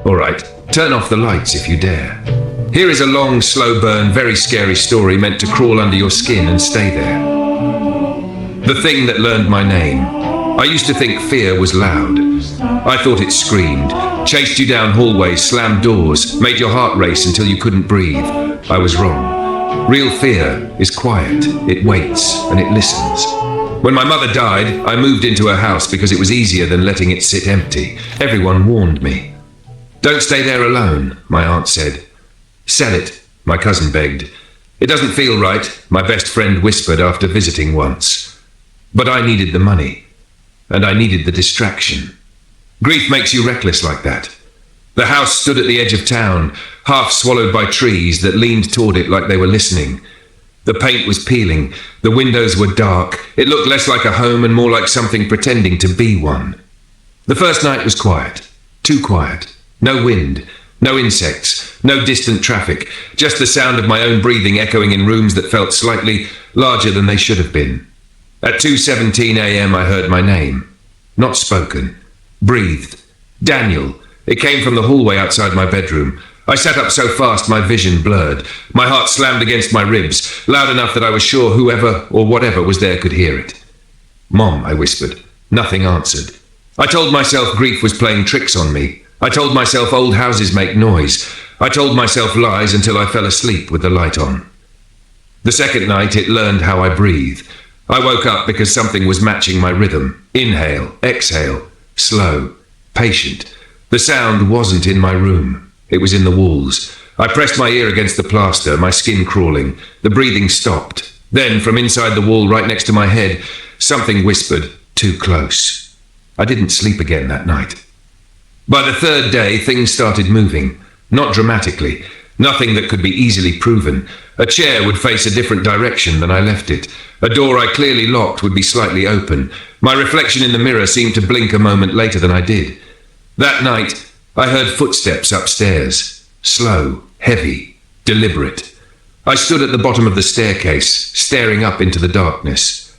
All right, turn off the lights if you dare. Here is a long, slow burn, very scary story meant to crawl under your skin and stay there. The thing that learned my name. I used to think fear was loud. I thought it screamed, chased you down hallways, slammed doors, made your heart race until you couldn't breathe. I was wrong. Real fear is quiet. It waits and it listens. When my mother died, I moved into her house because it was easier than letting it sit empty. Everyone warned me. Don't stay there alone, my aunt said. Sell it, my cousin begged. It doesn't feel right, my best friend whispered after visiting once. But I needed the money. And I needed the distraction. Grief makes you reckless like that. The house stood at the edge of town, half swallowed by trees that leaned toward it like they were listening. The paint was peeling, the windows were dark, it looked less like a home and more like something pretending to be one. The first night was quiet, too quiet. No wind, no insects, no distant traffic, just the sound of my own breathing echoing in rooms that felt slightly larger than they should have been. At 2:17 a.m. I heard my name. Not spoken. Breathed. Daniel. It came from the hallway outside my bedroom. I sat up so fast my vision blurred. My heart slammed against my ribs, loud enough that I was sure whoever or whatever was there could hear it. Mom, I whispered. Nothing answered. I told myself grief was playing tricks on me. I told myself old houses make noise. I told myself lies until I fell asleep with the light on. The second night it learned how I breathe. I woke up because something was matching my rhythm. Inhale, exhale, slow, patient. The sound wasn't in my room. It was in the walls. I pressed my ear against the plaster, my skin crawling. The breathing stopped. Then, from inside the wall right next to my head, something whispered, too close. I didn't sleep again that night. By the third day, things started moving. Not dramatically. Nothing that could be easily proven. A chair would face a different direction than I left it. A door I clearly locked would be slightly open. My reflection in the mirror seemed to blink a moment later than I did. That night, I heard footsteps upstairs. Slow, heavy, deliberate. I stood at the bottom of the staircase, staring up into the darkness.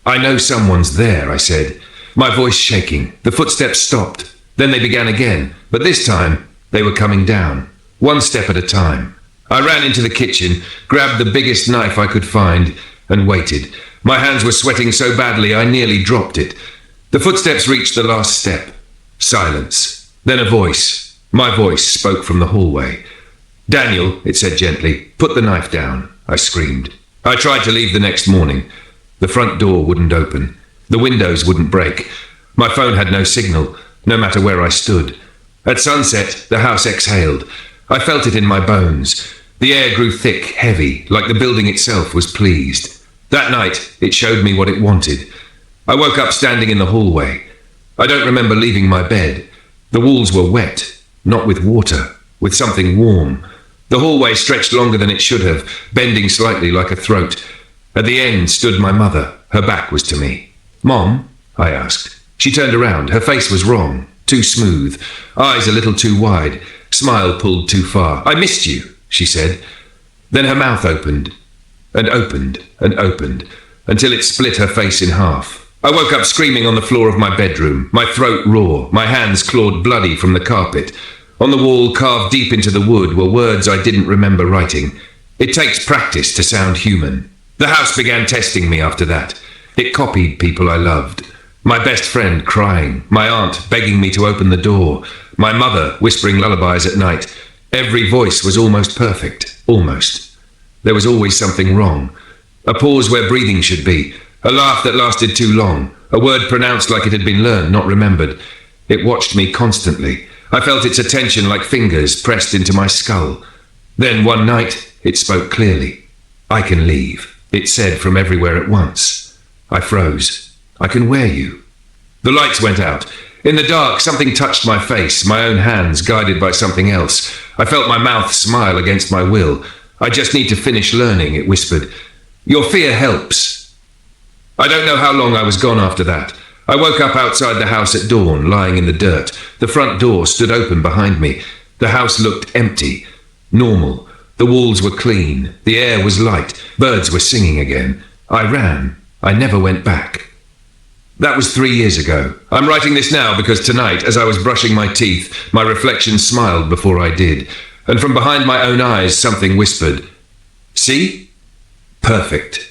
I know someone's there, I said, my voice shaking. The footsteps stopped. Then they began again, but this time they were coming down. One step at a time. I ran into the kitchen, grabbed the biggest knife I could find, and waited. My hands were sweating so badly I nearly dropped it. The footsteps reached the last step. Silence. Then a voice. My voice spoke from the hallway. Daniel, it said gently, put the knife down. I screamed. I tried to leave the next morning. The front door wouldn't open. The windows wouldn't break. My phone had no signal, no matter where I stood. At sunset, the house exhaled. I felt it in my bones. The air grew thick, heavy, like the building itself was pleased. That night, it showed me what it wanted. I woke up standing in the hallway. I don't remember leaving my bed. The walls were wet, not with water, with something warm. The hallway stretched longer than it should have, bending slightly like a throat. At the end stood my mother. Her back was to me. Mom? I asked. She turned around. Her face was wrong, too smooth, eyes a little too wide. Smile pulled too far. I missed you, she said. Then her mouth opened, and opened, and opened, until it split her face in half. I woke up screaming on the floor of my bedroom, my throat raw, my hands clawed bloody from the carpet. On the wall, carved deep into the wood, were words I didn't remember writing. It takes practice to sound human. The house began testing me after that. It copied people I loved. My best friend crying, my aunt begging me to open the door, my mother whispering lullabies at night. Every voice was almost perfect, almost. There was always something wrong. A pause where breathing should be, a laugh that lasted too long, a word pronounced like it had been learned, not remembered. It watched me constantly. I felt its attention like fingers pressed into my skull. Then one night, it spoke clearly. I can leave, it said from everywhere at once. I froze. I can wear you. The lights went out. In the dark, something touched my face, my own hands guided by something else. I felt my mouth smile against my will. I just need to finish learning, it whispered. Your fear helps. I don't know how long I was gone after that. I woke up outside the house at dawn, lying in the dirt. The front door stood open behind me. The house looked empty, normal. The walls were clean. The air was light. Birds were singing again. I ran. I never went back. That was 3 years ago. I'm writing this now because tonight, as I was brushing my teeth, my reflection smiled before I did, and from behind my own eyes something whispered, "See? Perfect."